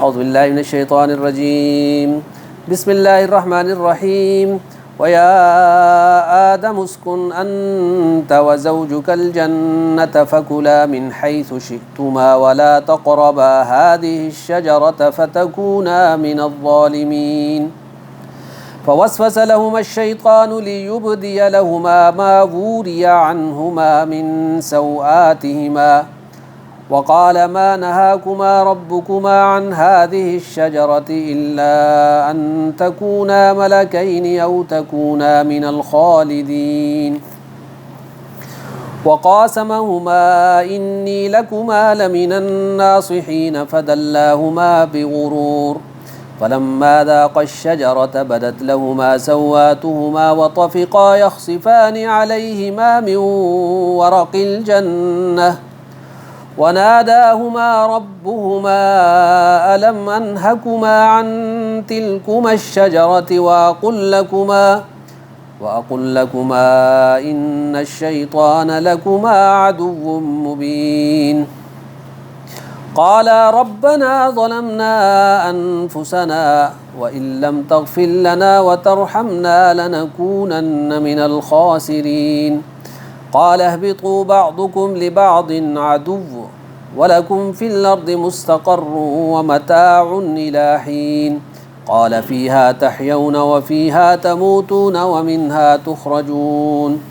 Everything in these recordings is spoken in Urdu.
اعوذ باللہ من الشیطان الرجیم بسم اللہ الرحمن الرحیم وَيَا آدَمُ اسْكُنْ أَنْتَ وَزَوْجُكَ الْجَنَّةَ فَكُلَا مِنْ حَيْثُ شِئْتُمَا وَلَا تَقْرَبَا هَذِهِ الشَّجَرَةَ فَتَكُونَا مِنَ الظَّالِمِينَ فوسوس لهما الشيطان ليبدي لهما ما وري عنهما من سوآتهما وقال ما نهاكما ربكما عن هذه الشجرة إلا أن تكونا ملكين أو تكونا من الخالدين وقاسمهما إني لكما لمن الناصحين فدلاهما بغرور فلما ذاقا الشجرة بدت لهما سوآتهما وطفقا يخصفان عليهما من ورق الجنة وناداهما ربهما ألم أنهكما عن تلكما الشجرة وأقل لكما إن الشيطان لكما عدو مبين قالا ربنا ظلمنا أنفسنا وإن لم تغفر لنا وترحمنا لنكونن من الخاسرين قال اهبطوا بعضكم لبعض عدو ولكم في الأرض مستقر ومتاع إلى حين قال فيها تحيون وفيها تموتون ومنها تخرجون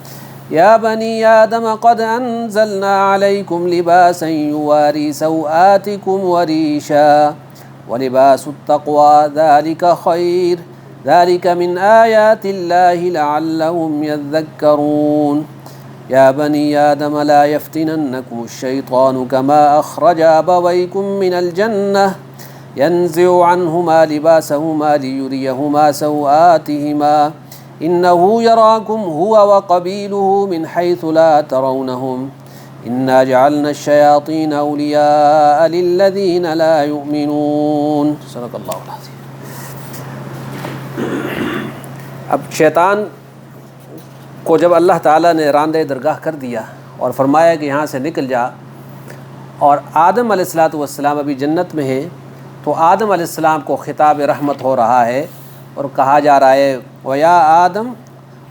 يا بني آدم قد أنزلنا عليكم لباسا يواري سوآتكم وريشا ولباس التقوى ذلك خير ذلك من آيات الله لعلهم يذكرون يا بني آدم لا يفتننكم الشيطان كما أخرج أبويكم من الجنة ينزع عنهما لباسهما ليريهما سوآتهما إنه يراكم هو وقبيله من حيث لا ترونهم إنا جعلنا الشياطين أولياء للذين لا يؤمنون صدق اللہ العظیم۔ اب شیطان کو جب اللہ تعالیٰ نے راندہ درگاہ کر دیا اور فرمایا کہ یہاں سے نکل جا، اور آدم علیہ السلام ابھی جنت میں ہیں، تو آدم علیہ السلام کو خطاب رحمت ہو رہا ہے اور کہا جا رہا ہے وَيَا آدم،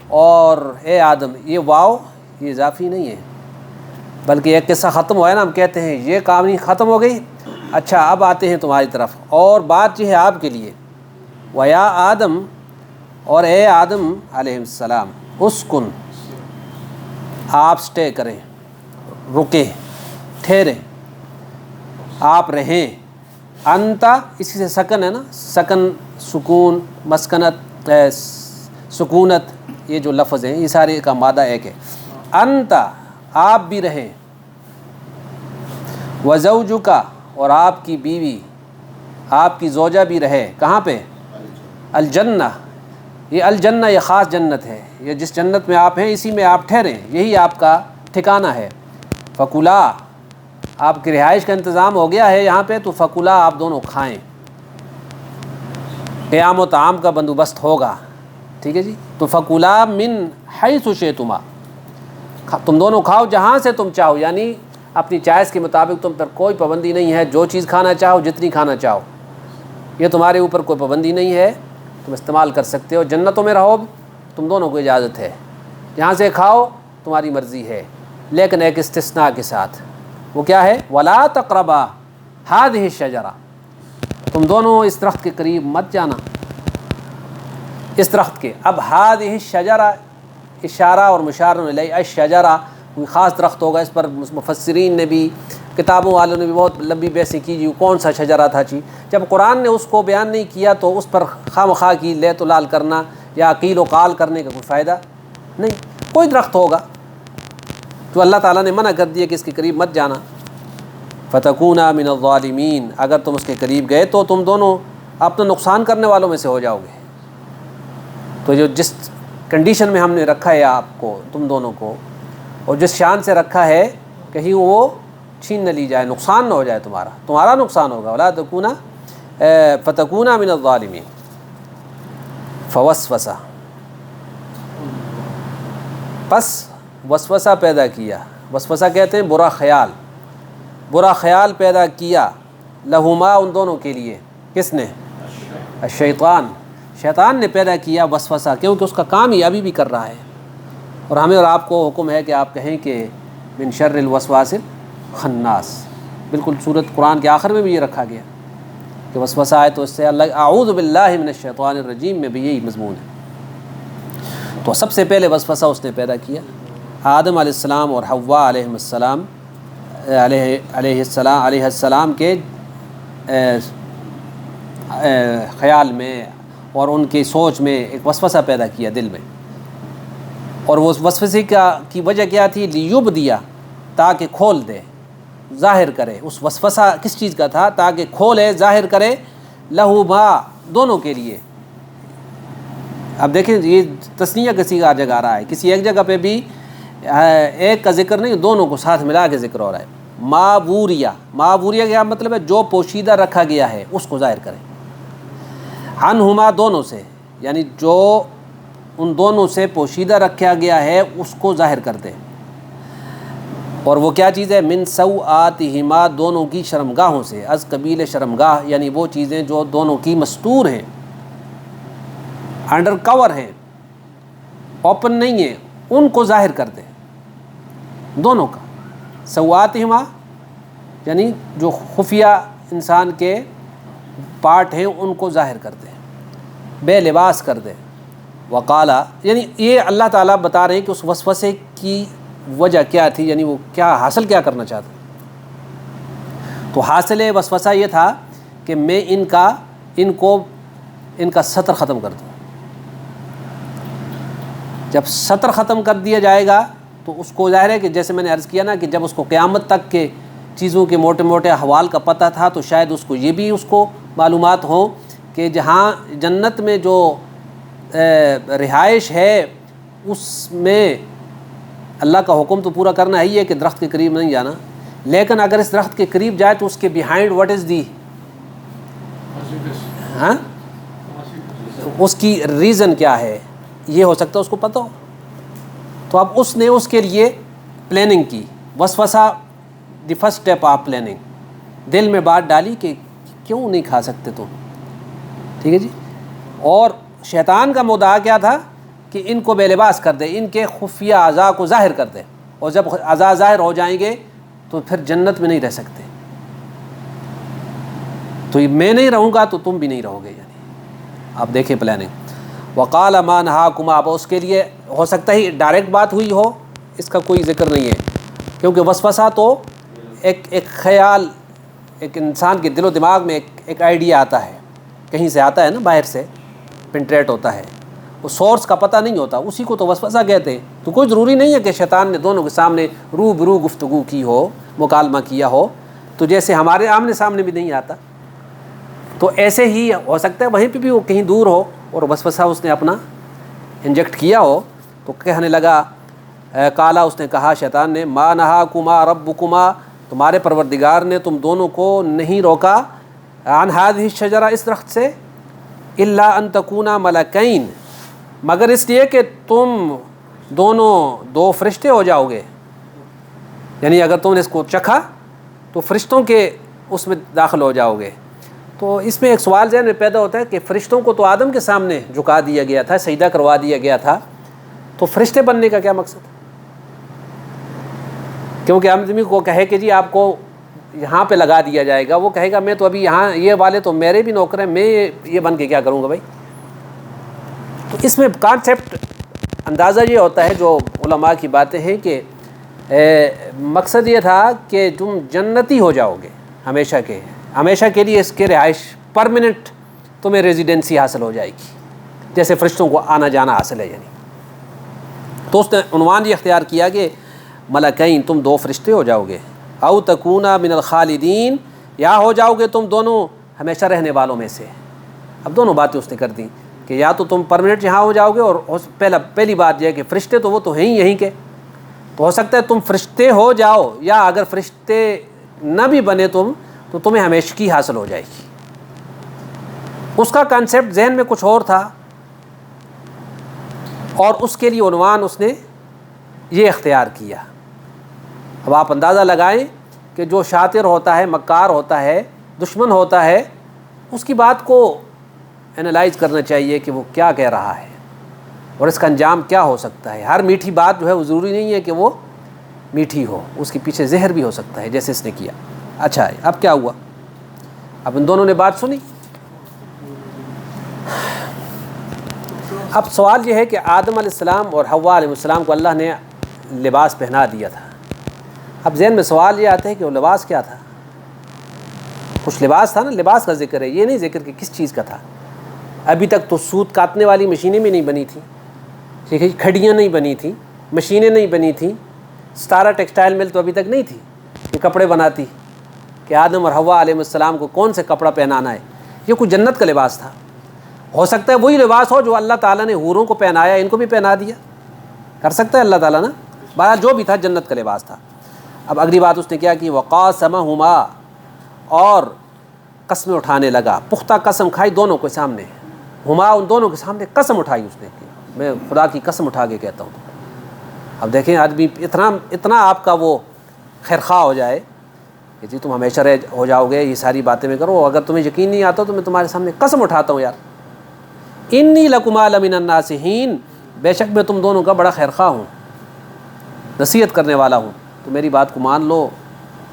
اور اے آدم، یہ واو یہ اضافی نہیں ہے بلکہ ایک قصہ ختم ہوا ہے نا، ہم کہتے ہیں یہ کہانی ختم ہو گئی، اچھا اب آتے ہیں تمہاری طرف، اور بات یہ ہے آپ کے لیے وَيَا آدم، اور اے آدم علیہ السلام، اسکن، آپ سٹے کریں، رکیں، ٹھہریں، آپ رہیں، انتا اسی سے سکن ہے نا، سکن، سکون، مسکنت، سکونت، یہ جو لفظ ہیں یہ سارے کا مادہ ایک ہے۔ انتا، آپ بھی رہیں، وزوجکا، اور آپ کی بیوی، آپ کی زوجہ بھی رہے، کہاں پہ؟ الجنہ، یہ الجنہ یہ خاص جنت ہے، یہ جس جنت میں آپ ہیں اسی میں آپ ٹھہریں، یہی آپ کا ٹھکانہ ہے۔ فکلا، آپ کی رہائش کا انتظام ہو گیا ہے یہاں پہ، تو فکلا، آپ دونوں کھائیں، قیام و طعام کا بندوبست ہوگا، ٹھیک ہے جی۔ تو فکلا من حیث شئتما، تم دونوں کھاؤ جہاں سے تم چاہو، یعنی اپنی چوائس کے مطابق، تم پر کوئی پابندی نہیں ہے، جو چیز کھانا چاہو جتنی کھانا چاہو، یہ تمہارے اوپر کوئی پابندی نہیں ہے، تم استعمال کر سکتے ہو، جنتوں میں رہو تم دونوں کو اجازت ہے، جہاں سے کھاؤ تمہاری مرضی ہے، لیکن ایک استثناء کے ساتھ، وہ کیا ہے؟ وَلَا تَقْرَبَا هَذِهِ الشَّجَرَةَ، تم دونوں اس درخت کے قریب مت جانا، اس درخت کے۔ اب هذه الشجرہ، اشارہ اور مشار الیہ، الشجرہ کوئی خاص درخت ہوگا، اس پر مفسرین نے بھی، کتابوں والوں نے بھی بہت لمبی بحثیں کی جی کون سا شجرہ تھا جی۔ جب قرآن نے اس کو بیان نہیں کیا تو اس پر خواہ مخواہ کی لیت و لال کرنا یا قیل و قال کرنے کا کوئی فائدہ نہیں۔ کوئی درخت ہوگا تو اللہ تعالیٰ نے منع کر دیا کہ اس کے قریب مت جانا۔ فتکونا من الظالمین، اگر تم اس کے قریب گئے تو تم دونوں اپنا نقصان کرنے والوں میں سے ہو جاؤ گے۔ تو جو جس کنڈیشن میں ہم نے رکھا ہے آپ کو، تم دونوں کو، اور جس شان سے رکھا ہے، کہیں وہ چھین نہ لی جائے، نقصان نہ ہو جائے، تمہارا نقصان ہوگا۔ ولا تکونا فتکونا من الظالمین۔ فوسوسہ، پس وسوسہ پیدا کیا، وسوسہ کہتے ہیں برا خیال، برا خیال پیدا کیا، لہما ان دونوں کے لیے. کس نے؟ الشیطان. شیطان نے پیدا کیا وسوسہ، کیونکہ اس کا کام ہی ابھی بھی کر رہا ہے. اور ہمیں اور آپ کو حکم ہے کہ آپ کہیں کہ من شر الوسواس الخناس. بالکل سورۃ قرآن کے آخر میں بھی یہ رکھا گیا کہ وسوسہ آئے تو اس سے اللہ اعوذ باللہ من الشیطان الرجیم میں بھی یہی مضمون ہے. تو سب سے پہلے وسوسہ اس نے پیدا کیا. آدم علیہ السلام اور حوا علیہ السلام کے خیال میں اور ان کی سوچ میں ایک وسوسہ پیدا کیا دل میں. اور وہ وسوسے کی وجہ کیا تھی؟ لیبدیا، تاکہ کھول دے، ظاہر کرے. اس وسوسہ کس چیز کا تھا؟ تاکہ کھولے، ظاہر کرے، لہما دونوں کے لیے. اب دیکھیں یہ تثنیہ کسی کا جگہ آ رہا ہے، کسی ایک جگہ پہ بھی ایک کا ذکر نہیں، دونوں کو ساتھ ملا کے ذکر ہو رہا ہے. معبوریہ کیا مطلب ہے؟ جو پوشیدہ رکھا گیا ہے اس کو ظاہر کرے. عنہما دونوں سے، یعنی جو ان دونوں سے پوشیدہ رکھا گیا ہے اس کو ظاہر کر دے. اور وہ کیا چیز ہے؟ من سوآتہما دونوں کی شرمگاہوں سے. از قبیل شرمگاہ یعنی وہ چیزیں جو دونوں کی مستور ہیں، انڈر کور ہیں، اوپن نہیں ہیں، ان کو ظاہر کر دے دونوں کا. سوآتہما یعنی جو خفیہ انسان کے پارٹ ہیں ان کو ظاہر کر دے، بے لباس کر دے. وقالا یعنی یہ اللہ تعالیٰ بتا رہے ہیں کہ اس وسوسے کی وجہ کیا تھی، یعنی وہ کیا حاصل کیا کرنا چاہتا. تو حاصل وسوسہ یہ تھا کہ میں ان کا سطر ختم کر دوں. جب سطر ختم کر دیا جائے گا تو اس کو ظاہر ہے کہ جیسے میں نے عرض کیا نا کہ جب اس کو قیامت تک کے چیزوں کے موٹے موٹے احوال کا پتہ تھا تو شاید اس کو یہ بھی اس کو معلومات ہوں کہ جہاں جنت میں جو رہائش ہے اس میں اللہ کا حکم تو پورا کرنا ہی ہے کہ درخت کے قریب نہیں جانا، لیکن اگر اس درخت کے قریب جائے تو اس کے بیہائنڈ واٹ از دی اس کی ریزن کیا ہے یہ ہو سکتا ہے اس کو پتہ ہو. تو اب اس نے اس کے لیے پلاننگ کی. وسوسہ the first step of planning. دل میں بات ڈالی کہ کیوں نہیں کھا سکتے تم، ٹھیک ہے جی. اور شیطان کا مدعا کیا تھا کہ ان کو بے لباس کر دے، ان کے خفیہ اعضاء کو ظاہر کر دے. اور جب اعضاء ظاہر ہو جائیں گے تو پھر جنت میں نہیں رہ سکتے. تو میں نہیں رہوں گا تو تم بھی نہیں رہو گے. یعنی آپ دیکھیں پلاننگ. وقال ما نہاکما، اب اس کے لیے ہو سکتا ہے ڈائریکٹ بات ہوئی ہو، اس کا کوئی ذکر نہیں ہے کیونکہ وسوسہ تو ایک خیال، ایک انسان کے دل و دماغ میں ایک آئیڈیا آتا ہے، کہیں سے آتا ہے نا، باہر سے پنٹریٹ ہوتا ہے، وہ سورس کا پتہ نہیں ہوتا، اسی کو تو وسوسہ کہتے ہیں. تو کوئی ضروری نہیں ہے کہ شیطان نے دونوں کے سامنے روبرو گفتگو کی ہو، مکالمہ کیا ہو، تو جیسے ہمارے آمنے سامنے بھی نہیں آتا. تو ایسے ہی ہو سکتا ہے وہیں پہ بھی وہ کہیں دور ہو اور وسوسہ اس نے اپنا انجیکٹ کیا ہو. تو کہنے لگا، کالا اس نے کہا شیطان نے، ما نہاکما ربکما، تمہارے پروردگار نے تم دونوں کو نہیں روکا، عن ہذہ الشجرہ، اس درخت سے، الا ان تکونا ملکین، مگر اس لیے کہ تم دونوں دو فرشتے ہو جاؤ گے. یعنی اگر تم نے اس کو چکھا تو فرشتوں کے اس میں داخل ہو جاؤ گے. تو اس میں ایک سوال ذہن میں پیدا ہوتا ہے کہ فرشتوں کو تو آدم کے سامنے جھکا دیا گیا تھا، سجدہ کروا دیا گیا تھا، تو فرشتے بننے کا کیا مقصد؟ کیونکہ آدمی کو کہے کہ جی آپ کو یہاں پہ لگا دیا جائے گا، وہ کہے گا میں تو ابھی یہاں، یہ والے تو میرے بھی نوکر ہیں، میں یہ بن کے کیا کروں گا بھائی. تو اس میں کانسیپٹ اندازہ یہ ہوتا ہے، جو علماء کی باتیں ہیں، کہ مقصد یہ تھا کہ تم جنتی ہو جاؤ گے ہمیشہ کے لیے، اس کے رہائش پرماننٹ تمہیں ریزیڈنسی حاصل ہو جائے گی، جیسے فرشتوں کو آنا جانا حاصل ہے. یعنی تو اس نے عنوان یہ اختیار کیا کہ ملکین، تم دو فرشتے ہو جاؤ گے، او تکونا من الخالدین، یا ہو جاؤ گے تم دونوں ہمیشہ رہنے والوں میں سے. اب دونوں باتیں اس نے کر دیں کہ یا تو تم پرماننٹ یہاں ہو جاؤ گے، اور پہلی بات یہ ہے کہ فرشتے تو وہ تو ہیں ہی یہیں کے، تو ہو سکتا ہے تم فرشتے ہو جاؤ، یا اگر فرشتے نہ بھی بنے تم تو تمہیں ہمیشگی حاصل ہو جائے گی. اس کا کانسیپٹ ذہن میں کچھ اور تھا، اور اس کے لیے عنوان اس نے یہ اختیار کیا. اب آپ اندازہ لگائیں کہ جو شاطر ہوتا ہے، مکار ہوتا ہے، دشمن ہوتا ہے اس کی بات کو انالائز کرنا چاہیے کہ وہ کیا کہہ رہا ہے اور اس کا انجام کیا ہو سکتا ہے. ہر میٹھی بات جو ہے وہ ضروری نہیں ہے کہ وہ میٹھی ہو، اس کے پیچھے زہر بھی ہو سکتا ہے جیسے اس نے کیا. اچھا ہے، اب کیا ہوا؟ اب ان دونوں نے بات سنی. اب سوال یہ ہے کہ آدم علیہ السلام اور حوا علیہ السلام کو اللہ نے لباس پہنا دیا تھا. اب ذہن میں سوال یہ آتا ہے کہ وہ لباس کیا تھا؟ کچھ لباس تھا نا، لباس کا ذکر ہے، یہ نہیں ذکر کہ کس چیز کا تھا. ابھی تک تو سوت کاٹنے والی مشینیں بھی نہیں بنی تھیں، ٹھیک ہے، کھڑیاں نہیں بنی تھیں، مشینیں نہیں بنی تھیں، ستارہ ٹیکسٹائل مل تو ابھی تک نہیں تھی کہ کپڑے بناتی کہ آدم اور حوا علیہ السلام کو کون سے کپڑا پہنانا ہے. یہ کوئی جنت کا لباس تھا. ہو سکتا ہے وہی لباس ہو جو اللہ تعالیٰ نے حوروں کو پہنایا، ان کو بھی پہنا دیا، کر سکتا ہے اللہ تعالیٰ نا. بہرحال جو بھی تھا جنت کا لباس تھا. اب اگلی بات اس نے کیا کی، وقاسمہما، اور قسمیں اٹھانے لگا، پختہ قسم کھائی دونوں کے سامنے. ہما، ان دونوں کے سامنے قسم اٹھائی اس نے، میں خدا کی قسم اٹھا کے کہتا ہوں. اب دیکھیں آدمی اتنا آپ کا وہ خیرخواہ ہو جائے کہ جی تم ہمیشہ ہو جاؤ گے، یہ ساری باتیں میں کرو، اگر تمہیں یقین نہیں آتا تو میں تمہارے سامنے قسم اٹھاتا ہوں یار. انی لکما لمن الناصحین، بے شک میں تم دونوں کا بڑا خیرخواہ ہوں، نصیحت کرنے والا ہوں، تو میری بات کو مان لو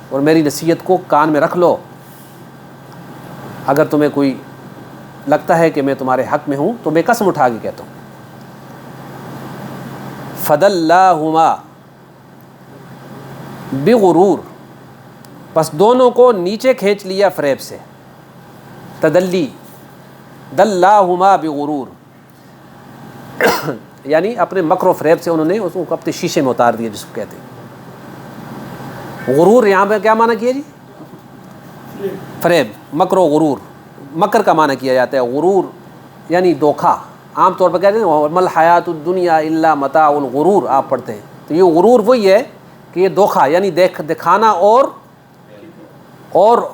اور میری نصیحت کو کان میں رکھ لو. اگر تمہیں کوئی لگتا ہے کہ میں تمہارے حق میں ہوں تو میں قسم اٹھا کے کہتا ہوں. فدلاہما بغرور، پس دونوں کو نیچے کھینچ لیا فریب سے. تدلی، دلاہما بغرور، یعنی اپنے مکر و فریب سے انہوں نے اس کو اپنے شیشے میں اتار دیا، جس کو کہتے ہیں غرور. یہاں پہ کیا معنی کیا جی؟ فریب، مکر و غرور. مکر کا معنی کیا جاتا ہے، غرور یعنی دھوکا. عام طور پر کہتے ہیں مل حیات الدنیا الا متاع الغرور، آپ پڑھتے ہیں تو یہ غرور وہی ہے کہ یہ دھوکا یعنی دکھانا اور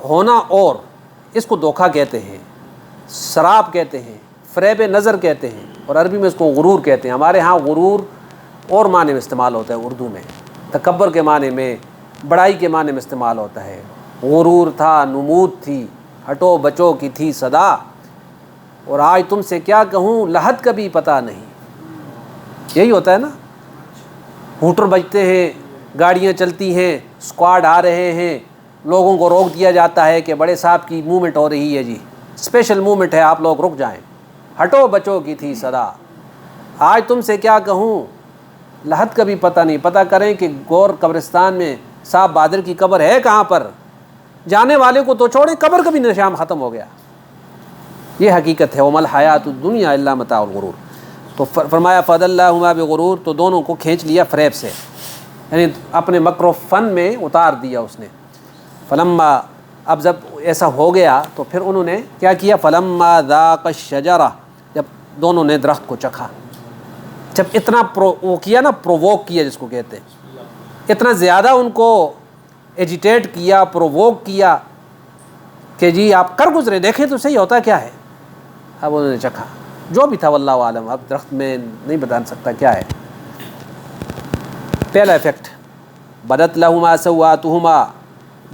ہونا، اور اس کو دھوکا کہتے ہیں، سراب کہتے ہیں، فریب نظر کہتے ہیں، اور عربی میں اس کو غرور کہتے ہیں. ہمارے ہاں غرور اور معنی میں استعمال ہوتا ہے اردو میں، تکبر کے معنی میں، بڑائی کے معنی میں استعمال ہوتا ہے. غرور تھا، نمود تھی، ہٹو بچو کی تھی صدا، اور آج تم سے کیا کہوں لحد کبھی پتہ نہیں. یہی ہوتا ہے نا، ہوٹر بجتے ہیں، گاڑیاں چلتی ہیں، اسکواڈ آ رہے ہیں، لوگوں کو روک دیا جاتا ہے کہ بڑے صاحب کی موومنٹ ہو رہی ہے جی، اسپیشل موومنٹ ہے، آپ لوگ رک جائیں. ہٹو بچو کی تھی صدا، آج تم سے کیا کہوں لحد کبھی پتہ نہیں. پتہ کریں کہ گور قبرستان میں صاحب بادر کی قبر ہے کہاں پر، جانے والے کو تو چھوڑیں، قبر کا بھی نشان ختم ہو گیا. یہ حقیقت ہے. ومل حیات الدنیا الا متاع الغرور. تو فرمایا فدلاہما بغرور، تو دونوں کو کھینچ لیا فریب سے، یعنی اپنے مکر و فن میں اتار دیا اس نے. فلما، اب جب ایسا ہو گیا تو پھر انہوں نے کیا کیا، فلما ذاق الشجرہ، جب دونوں نے درخت کو چکھا، جب اتنا وہ کیا نا، پرووک کیا جس کو کہتے ہیں، اتنا زیادہ ان کو ایجیٹیٹ کیا، پرووک کیا کہ جی آپ کر گزرے، دیکھیں تو صحیح ہوتا کیا ہے. اب انہوں نے چکھا، جو بھی تھا واللہ عالم، اب درخت میں نہیں بتا سکتا کیا ہے. پہلا ایفیکٹ، بدت لہما سواتہما،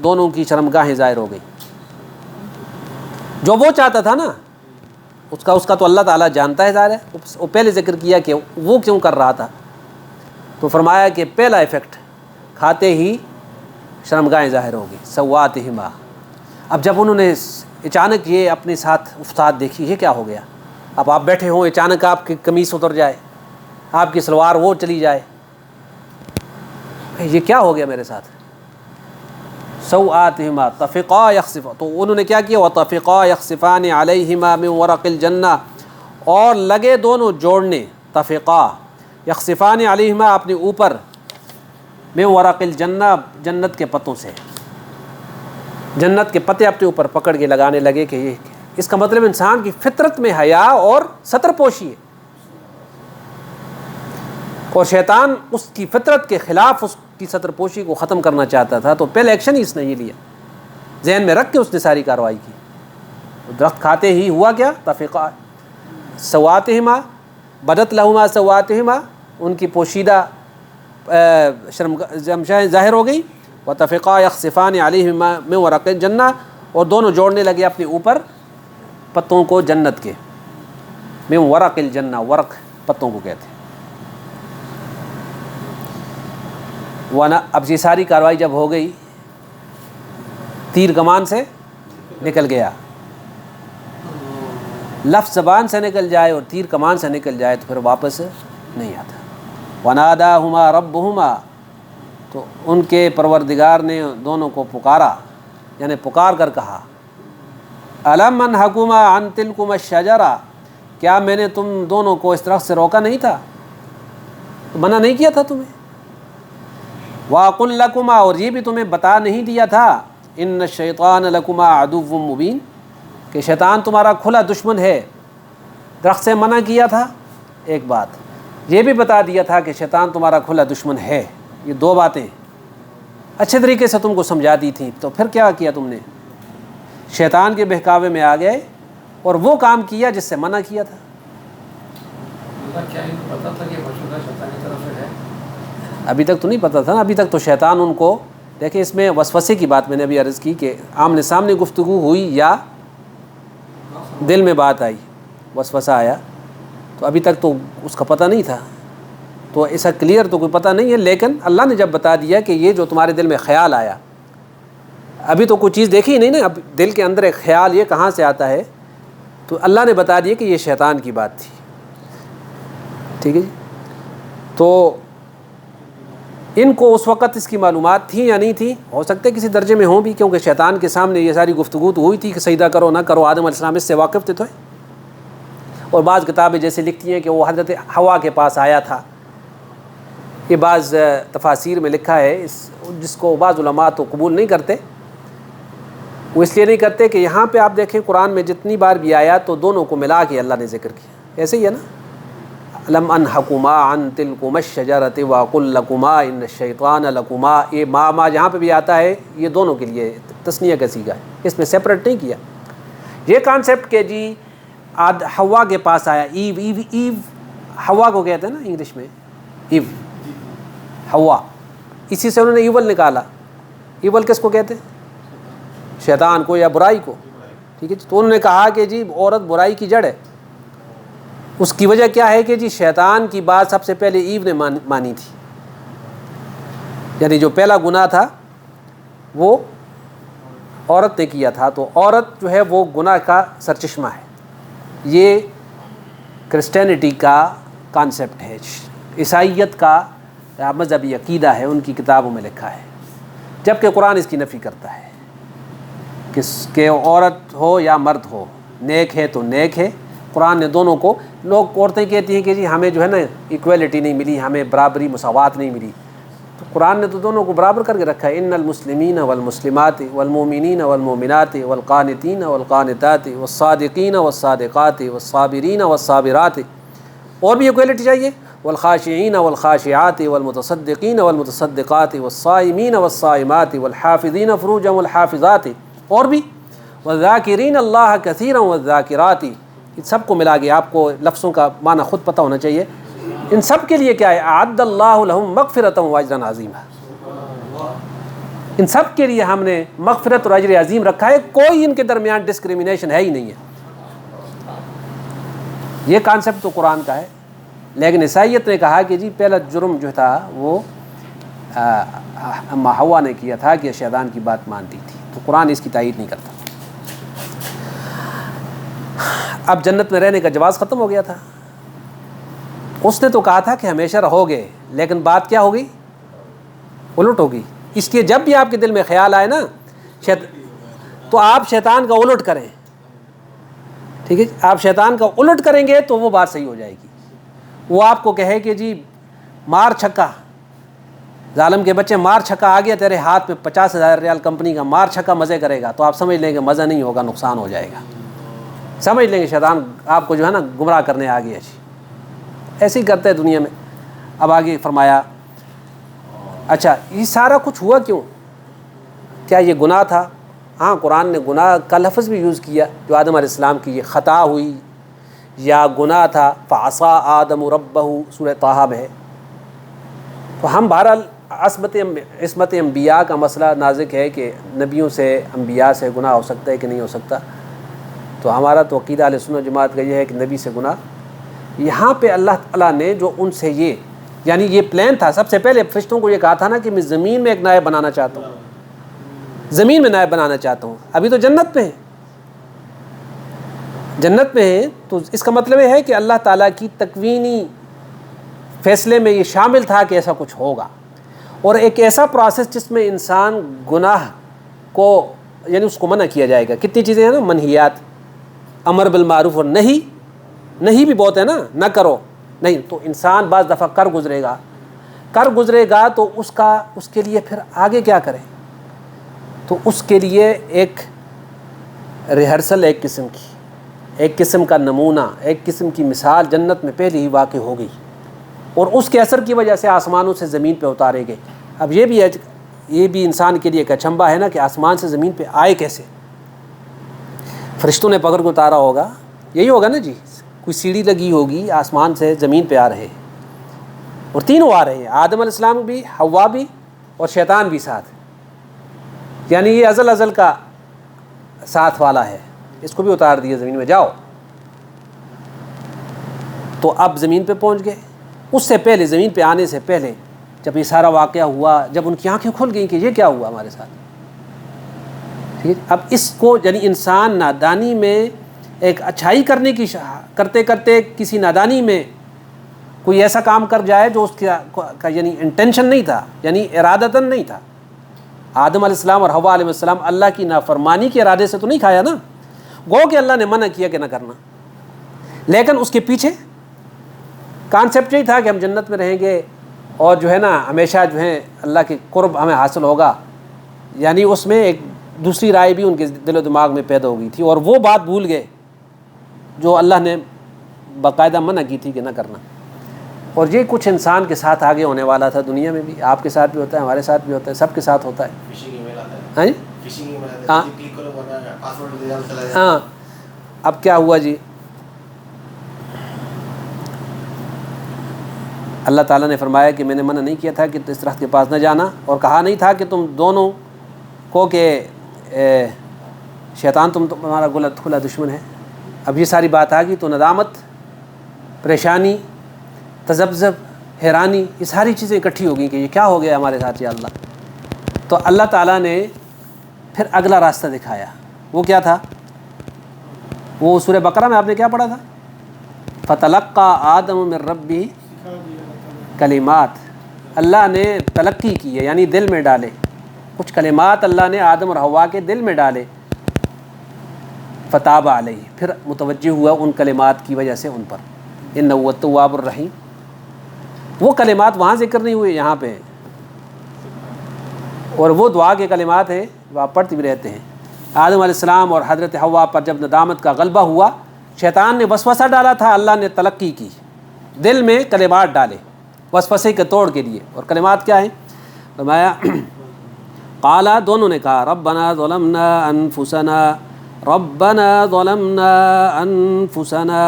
دونوں کی شرمگاہیں ظاہر ہو گئی. جو وہ چاہتا تھا نا اس کا تو اللہ تعالیٰ جانتا ہے، ظاہر ہے. وہ پہلے ذکر کیا کہ وہ کیوں کر رہا تھا، تو فرمایا کہ پہلا ایفیکٹ کھاتے ہی شرمگاہیں ظاہر ہو گئی. سواتہما، اب جب انہوں نے اچانک یہ اپنے ساتھ افتاد دیکھی، یہ کیا ہو گیا. اب آپ بیٹھے ہوں، اچانک آپ کی قمیص اتر جائے، آپ کی سلوار وہ چلی جائے، یہ کیا ہو گیا میرے ساتھ. سوآتہما طفقا یخصفان، تو انہوں نے کیا کیا، وطفقا یخصفان علیہما من ورق الجنہ، اور لگے دونوں جوڑنے، طفقا یخصفان علیہما، اپنے اوپر، من ورق الجنہ، جنت کے پتوں سے، جنت کے پتے اپنے اوپر پکڑ کے لگانے لگے. کہ یہ اس کا مطلب انسان کی فطرت میں حیا اور ستر پوشی ہے، اور شیطان اس کی فطرت کے خلاف اس کی ستر پوشی کو ختم کرنا چاہتا تھا. تو پہلے ایکشن ہی اس نے یہ لیا، ذہن میں رکھ کے اس نے ساری کارروائی کی. درخت کھاتے ہی ہوا کیا، طفقا سواتہما، بدت لہما سواتہما، ان کی پوشیدہ شرمگاہیں ظاہر ہو گئی. وطفقا یخصفان علیہما من ورق الجنہ، اور دونوں جوڑنے لگے اپنے اوپر پتوں کو جنت کے، من ورق الجنہ، ورق پتوں کو کہتے ہیں۔ اب یہ ساری کارروائی جب ہو گئی، تیر کمان سے نکل گیا، لفظ زبان سے نکل جائے اور تیر کمان سے نکل جائے تو پھر واپس نہیں آتا۔ وَنَادَاهُمَا رَبُّهُمَا، تو ان کے پروردگار نے دونوں کو پکارا، یعنی پکار کر کہا، أَلَمْ أَنْهَكُمَا عَنْ تِلْكُمَا الشَّجَرَةِ، کیا میں نے تم دونوں کو اس درخت سے روکا نہیں تھا، منع نہیں کیا تھا تمہیں؟ وَأَقُلْ لَكُمَا، اور یہ بھی تمہیں بتا نہیں دیا تھا، إِنَّ الشَّيْطَانَ لَكُمَا عَدُوٌّ مُبِينٌ، کہ شیطان تمہارا کھلا دشمن ہے۔ درخت سے منع کیا تھا ایک بات، یہ بھی بتا دیا تھا کہ شیطان تمہارا کھلا دشمن ہے، یہ دو باتیں اچھے طریقے سے تم کو سمجھا دی تھیں، تو پھر کیا کیا تم نے؟ شیطان کے بہکاوے میں آ گئے اور وہ کام کیا جس سے منع کیا تھا۔ ابھی تک تو نہیں پتہ تھا نا، ابھی تک تو شیطان ان کو، دیکھیں اس میں وسوسے کی بات میں نے ابھی عرض کی کہ آمنے سامنے گفتگو ہوئی یا دل میں بات آئی، وسوسہ آیا، تو ابھی تک تو اس کا پتہ نہیں تھا، تو ایسا کلیئر تو کوئی پتہ نہیں ہے، لیکن اللہ نے جب بتا دیا کہ یہ جو تمہارے دل میں خیال آیا، ابھی تو کوئی چیز دیکھی ہی نہیں نا، اب دل کے اندر ایک خیال یہ کہاں سے آتا ہے، تو اللہ نے بتا دیا کہ یہ شیطان کی بات تھی، ٹھیک ہے جی۔ تو ان کو اس وقت اس کی معلومات تھی یا نہیں تھی، ہو سکتا ہے کسی درجے میں ہوں بھی، کیونکہ شیطان کے سامنے یہ ساری گفتگو تو ہوئی تھی کہ سجدہ کرو نہ کرو، آدم علیہ السلام اس سے واقف تھے۔ اور بعض کتابیں جیسے لکھتی ہیں کہ وہ حضرت حوا کے پاس آیا تھا، یہ بعض تفاسیر میں لکھا ہے، جس کو بعض علماء تو قبول نہیں کرتے، وہ اس لیے نہیں کرتے کہ یہاں پہ آپ دیکھیں قرآن میں جتنی بار بھی آیا تو دونوں کو ملا کے اللہ نے ذکر کیا، ایسے ہی ہے نا، لم انحکما عن تلکما الشجرۃ وَأَقُلْ لَكُمَا إِنَّ الشَّيْطَانَ لَكُمَا، یہ ما جہاں پہ بھی آتا ہے یہ دونوں کے لیے تثنیہ کا صیغہ ہے، اس میں سیپریٹ نہیں کیا۔ یہ کانسیپٹ کہ جی حوا کے پاس آیا، ایو حوا کو کہتے ہیں نا انگلش میں، ایو حوا، اسی سے انہوں نے ایول نکالا۔ ایول کس کو کہتے ہیں؟ شیطان کو یا برائی کو، ٹھیک ہے جی۔ تو انہوں نے کہا کہ جی عورت برائی کی جڑ ہے، اس کی وجہ کیا ہے کہ جی شیطان کی بات سب سے پہلے ایو نے مانی تھی، یعنی جو پہلا گناہ تھا وہ عورت نے کیا تھا، تو عورت جو ہے وہ گناہ کا سرچشمہ ہے۔ یہ کرسچینٹی کا کانسیپٹ ہے، عیسائیت کا مذہبی عقیدہ ہے، ان کی کتابوں میں لکھا ہے، جبکہ قرآن اس کی نفی کرتا ہے کہ عورت ہو یا مرد ہو، نیک ہے تو نیک ہے۔ قرآن نے دونوں کو، لوگ عورتیں کہتی ہیں کہ جی ہمیں جو ہے نا ایکویلٹی نہیں ملی، ہمیں برابری مساوات نہیں ملی، تو قرآن نے تو دونوں کو برابر کر کے رکھا ہے۔ ان المسلمین والمسلمات والمؤمنین والمؤمنات والقانتین والقانتات والصادقین والصادقات والصابرین والصابرات، اور بھی ایکویلٹی چاہیے، والخاشعین والخاشعات والمتصدقین والمتصدقات والصائمین والصائمات والحافظین فروجهم والحافظات، اور بھی والذاکرین اللہ کثیرا والذاکرات، ان سب کو ملا کے آپ کو لفظوں کا معنی خود پتہ ہونا چاہیے۔ ان سب کے لیے کیا ہے؟ اعد اللہ لہم مغفرۃ واجرا عظیما، ان سب کے لیے ہم نے مغفرت اور اجر عظیم رکھا ہے، کوئی ان کے درمیان ڈسکریمنیشن ہے ہی نہیں ہے۔ یہ کانسیپٹ تو قرآن کا ہے، لیکن عیسائیت نے کہا کہ جی پہلا جرم جو تھا وہ اما حوا نے کیا تھا کہ شیطان کی بات مانتی تھی، تو قرآن اس کی تائید نہیں کرتا۔ اب جنت میں رہنے کا جواز ختم ہو گیا تھا، اس نے تو کہا تھا کہ ہمیشہ رہو گے، لیکن بات کیا ہوگی؟ الٹ ہوگی۔ اس لیے جب بھی آپ کے دل میں خیال آئے نا تو آپ شیطان کا الٹ کریں، ٹھیک ہے، آپ شیطان کا الٹ کریں گے تو وہ بات صحیح ہو جائے گی۔ وہ آپ کو کہے کہ جی مار چھکا، ظالم کے بچے مار چھکا آ گیا تیرے ہاتھ میں، 50,000 ریال کمپنی کا، مار چھکا مزے کرے گا، تو آپ سمجھ لیں گے مزہ نہیں ہوگا، نقصان ہو جائے گا، سمجھ لیں گے شیطان آپ کو جو ہے نا گمراہ کرنے آ گیا جی۔ ایسے ہی کرتے ہیں دنیا میں۔ اب آگے فرمایا، اچھا یہ سارا کچھ ہوا کیوں؟ کیا یہ گناہ تھا؟ ہاں، قرآن نے گناہ کا لفظ بھی یوز کیا، جو آدم علیہ السلام کی یہ خطا ہوئی یا گناہ تھا، فعصیٰ آدم ربہ، سورہ طٰہٰ میں ہے۔ تو ہم بہرحال عصمت انبیاء کا مسئلہ نازک ہے کہ نبیوں سے انبیاء سے گناہ ہو سکتا ہے کہ نہیں ہو سکتا، تو ہمارا تو عقیدہ اہل سنت جماعت کا یہ ہے کہ نبی سے گناہ۔ یہاں پہ اللہ تعالیٰ نے جو ان سے یعنی یہ پلان تھا، سب سے پہلے فرشتوں کو یہ کہا تھا نا کہ میں زمین میں ایک نائب بنانا چاہتا ہوں، زمین میں نائب بنانا چاہتا ہوں۔ ابھی تو جنت میں ہیں، جنت میں ہیں، تو اس کا مطلب یہ ہے کہ اللہ تعالیٰ کی تکوینی فیصلے میں یہ شامل تھا کہ ایسا کچھ ہوگا، اور ایک ایسا پروسیس جس میں انسان گناہ کو یعنی اس کو منع کیا جائے گا۔ کتنی چیزیں ہیں نا، منہیات، امر بالمعروف، اور نہیں بھی بہت ہے نا، نہ کرو نہیں، تو انسان بعض دفعہ کر گزرے گا تو اس کے لیے پھر آگے کیا کرے، تو اس کے لیے ایک ریہرسل، ایک قسم کا نمونہ، ایک قسم کی مثال جنت میں پہلے ہی واقع ہو گئی، اور اس کے اثر کی وجہ سے آسمانوں سے زمین پہ اتارے گئے۔ اب یہ بھی انسان کے لیے ایک اچنبھا ہے نا کہ آسمان سے زمین پہ آئے کیسے؟ فرشتوں نے پکڑ کے اتارا ہوگا، یہی ہوگا نا جی، کوئی سیڑھی لگی ہوگی، آسمان سے زمین پہ آ رہے ہیں، اور تینوں آ رہے ہیں، آدم علیہ السلام بھی، حوا بھی، اور شیطان بھی ساتھ، یعنی یہ ازل کا ساتھ والا ہے، اس کو بھی اتار دیا زمین میں، جاؤ۔ تو اب زمین پہ پہنچ گئے۔ اس سے پہلے، زمین پہ آنے سے پہلے، جب یہ سارا واقعہ ہوا، جب ان کی آنکھیں کھل گئیں کہ یہ کیا ہوا ہمارے ساتھ، ٹھیک، اب اس کو یعنی انسان نادانی میں ایک اچھائی کرنے کی کرتے کسی نادانی میں کوئی ایسا کام کر جائے جو اس کا یعنی انٹینشن نہیں تھا، یعنی ارادتاً نہیں تھا۔ آدم علیہ السلام اور حوا علیہ السلام اللہ کی نافرمانی کے ارادے سے تو نہیں کھایا نا، گو کہ اللہ نے منع کیا کہ نہ کرنا، لیکن اس کے پیچھے کانسیپٹ یہی تھا کہ ہم جنت میں رہیں گے، اور جو ہے نا ہمیشہ جو ہے اللہ کے قرب ہمیں حاصل ہوگا، یعنی اس میں ایک دوسری رائے بھی ان کے دل و دماغ میں پیدا ہو گئی تھی، اور وہ بات بھول گئے جو اللہ نے باقاعدہ منع کی تھی کہ نہ کرنا۔ اور یہ کچھ انسان کے ساتھ آگے ہونے والا تھا، دنیا میں بھی، آپ کے ساتھ بھی ہوتا ہے، ہمارے ساتھ بھی ہوتا ہے، سب کے ساتھ ہوتا ہے۔ ہاں، اب کیا ہوا جی، اللہ تعالیٰ نے فرمایا کہ میں نے منع نہیں کیا تھا کہ اس درخت کے پاس نہ جانا، اور کہا نہیں تھا کہ تم دونوں کو کہ شیطان تمہارا کھلا دشمن ہے۔ اب یہ ساری بات آ گئی تو ندامت، پریشانی، تذبذب، حیرانی، یہ ساری چیزیں اکٹھی ہو گئیں کہ یہ کیا ہو گیا ہمارے ساتھ یا اللہ۔ تو اللہ تعالیٰ نے پھر اگلا راستہ دکھایا، وہ کیا تھا؟ وہ سورہ بقرہ میں آپ نے کیا پڑھا تھا؟ فَتَلَقَّى آدَمُ مِن رَبِّهِ کلمات، اللہ نے تلقی کی ہے، یعنی دل میں ڈالے کچھ کلمات، اللہ نے آدم اور حوا کے دل میں ڈالے، فتاب علیہ، پھر متوجہ ہوا ان کلمات کی وجہ سے ان پر، انہ هو التواب الرحیم۔ وہ کلمات وہاں ذکر نہیں ہوئے، یہاں پہ، اور وہ دعا کے کلمات ہیں وہ آپ پڑھتے بھی رہتے ہیں۔ آدم علیہ السلام اور حضرت حوا پر جب ندامت کا غلبہ ہوا، شیطان نے وسوسہ ڈالا تھا، اللہ نے تلقی کی، دل میں کلمات ڈالے وسوسے کے توڑ کے لیے۔ اور کلمات کیا ہیں؟ فرمایا قالا، دونوں نے کہا، ربنا ظلمنا انفسنا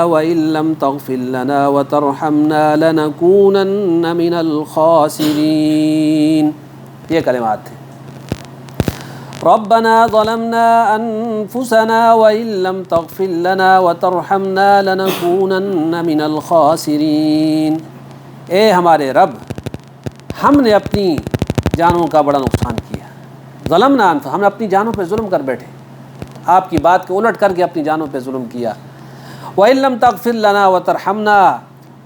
وان لم تغفر لنا وترحمنا لنكونن من الخاسرین، یہ کلمات تھے۔ ربنا ظلمنا انفسنا وان لم تغفر لنا وترحمنا لنكونن من الخاسرین، اے ہمارے رب، ہم نے اپنی جانوں کا بڑا نقصان کیا، ظلمنا ہم نے اپنی جانوں پہ ظلم کر بیٹھے، آپ کی بات کو الٹ کر کے اپنی جانوں پہ ظلم کیا۔ وَإِن لَمْ تَغْفِرْ لَنَا وَتَرْحَمْنَا،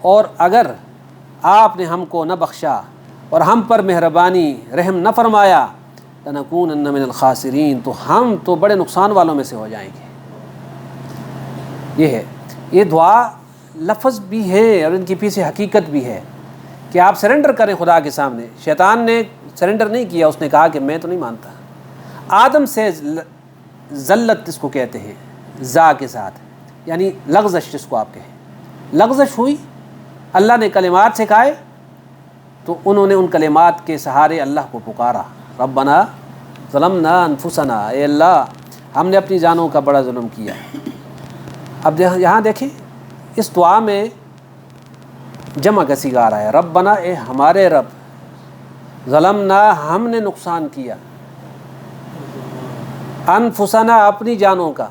اور اگر آپ نے ہم کو نہ بخشا اور ہم پر مہربانی رحم نہ فرمایا، لَنَكُونَنَّ مِنَ الْخَاسِرِينَ، تو ہم تو بڑے نقصان والوں میں سے ہو جائیں گے۔ یہ ہے، یہ دعا لفظ بھی ہے اور ان کے پیچھے حقیقت بھی ہے کہ آپ سرنڈر کریں خدا کے سامنے۔ شیطان نے سرنڈر نہیں کیا، اس نے کہا کہ میں تو نہیں مانتا۔ آدم سے ذلت اس کو کہتے ہیں، زا کے ساتھ، یعنی لغزش جس کو آپ کہیں، لغزش ہوئی، اللہ نے کلمات سکھائے تو انہوں نے ان کلمات کے سہارے اللہ کو پکارا، ربنا ظلمنا انفسنا، اے اللہ ہم نے اپنی جانوں کا بڑا ظلم کیا۔ اب یہاں دیکھیں اس دعا میں جمع کا صیغہ آ رہا ہے، ربنا، اے ہمارے رب، ظلمنا ہم نے نقصان کیا، انفسنا اپنی جانوں کا،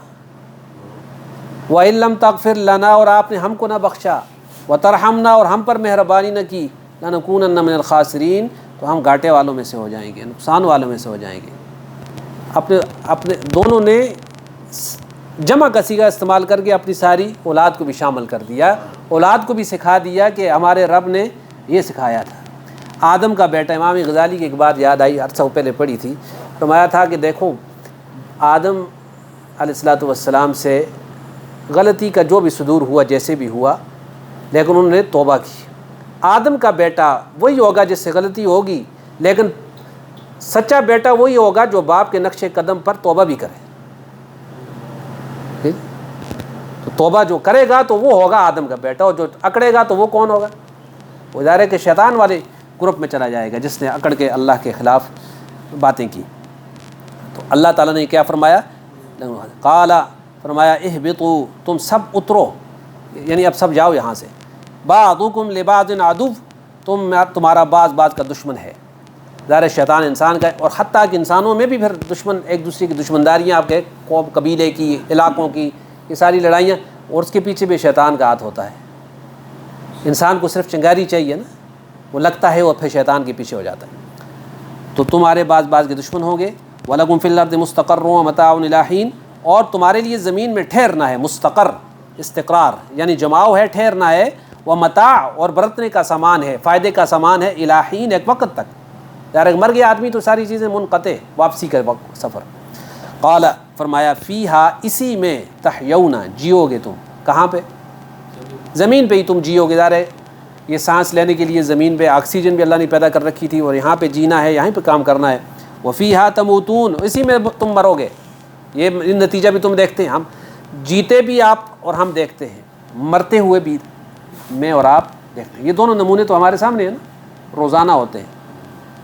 وَإِن لَّمْ تَغْفِرْ لَنَا اور آپ نے ہم کو نہ بخشا، وَتَرْحَمْنَا اور ہم پر مہربانی نہ کی، لَنَكُونَنَّ مِنَ الْخَاسِرِينَ تو ہم گھاٹے والوں میں سے ہو جائیں گے، نقصان والوں میں سے ہو جائیں گے۔ اپنے دونوں نے جمع کا صیغہ استعمال کر کے اپنی ساری اولاد کو بھی شامل کر دیا، اولاد کو بھی سکھا دیا کہ ہمارے رب نے یہ سکھایا تھا۔ آدم کا بیٹا، امام غزالی کی ایک بات یاد آئی، عرصہ پہلے پڑھی تھی، فرمایا تھا کہ دیکھو آدم علیہ السلام سے غلطی کا جو بھی صدور ہوا، جیسے بھی ہوا، لیکن انہوں نے توبہ کی۔ آدم کا بیٹا وہی ہوگا جس سے غلطی ہوگی، لیکن سچا بیٹا وہی ہوگا جو باپ کے نقش قدم پر توبہ بھی کرے۔ تو توبہ جو کرے گا تو وہ ہوگا آدم کا بیٹا، اور جو اکڑے گا تو وہ کون ہوگا؟ وہ ظاہر ہے کہ شیطان والے گروپ میں چلا جائے گا، جس نے اکڑ کے اللہ کے خلاف باتیں کی۔ تو اللہ تعالیٰ نے کیا فرمایا؟ قال، فرمایا اہبطوا، تم سب اترو، یعنی اب سب جاؤ یہاں سے، بعضکم لبعض عدو، تمہارا بعض کا دشمن ہے۔ ظاہر شیطان انسان کا ہے، اور حتیٰ کہ انسانوں میں بھی پھر دشمن، ایک دوسرے کی دشمنداریاں، آپ کے قوم قبیلے کی، علاقوں کی، یہ ساری لڑائیاں، اور اس کے پیچھے بھی شیطان کا ہاتھ ہوتا ہے۔ انسان کو صرف چنگاری چاہیے نا، وہ لگتا ہے اور پھر شیطان کے پیچھے ہو جاتا ہے۔ تو تمہارے بعض کے دشمن ہوں گے۔ وَلَكُمْ فِي الْأَرْضِ مُسْتَقَرٌّ وَمَتَاعٌ إِلَىٰ حِينٍ، اور تمہارے لیے زمین میں ٹھہرنا ہے، مستقر استقرار یعنی جماؤ ہے، ٹھہرنا ہے، ومتاع اور برتنے کا سامان ہے، فائدے کا سامان ہے، إِلَىٰ حِينٍ ایک وقت تک، یار مر گیا آدمی تو ساری چیزیں منقطع، واپسی کا وقت، سفر۔ قال، فرمایا فیہا، اسی میں، تحیون، جیو گے تم، کہاں پہ؟ زمین پہ ہی تم جیو گے۔ ظاہر ہے یہ سانس لینے کے لیے زمین پہ آکسیجن بھی اللہ نے پیدا کر رکھی تھی، اور یہاں پہ جینا ہے، یہیں پہ کام کرنا ہے۔ وفیہا تموتون، اسی میں تم مرو گے۔ یہ نتیجہ بھی تم دیکھتے ہیں، ہم جیتے بھی آپ اور ہم دیکھتے ہیں، مرتے ہوئے بھی میں اور آپ دیکھتے ہیں۔ یہ دونوں نمونے تو ہمارے سامنے ہیں نا، روزانہ ہوتے ہیں،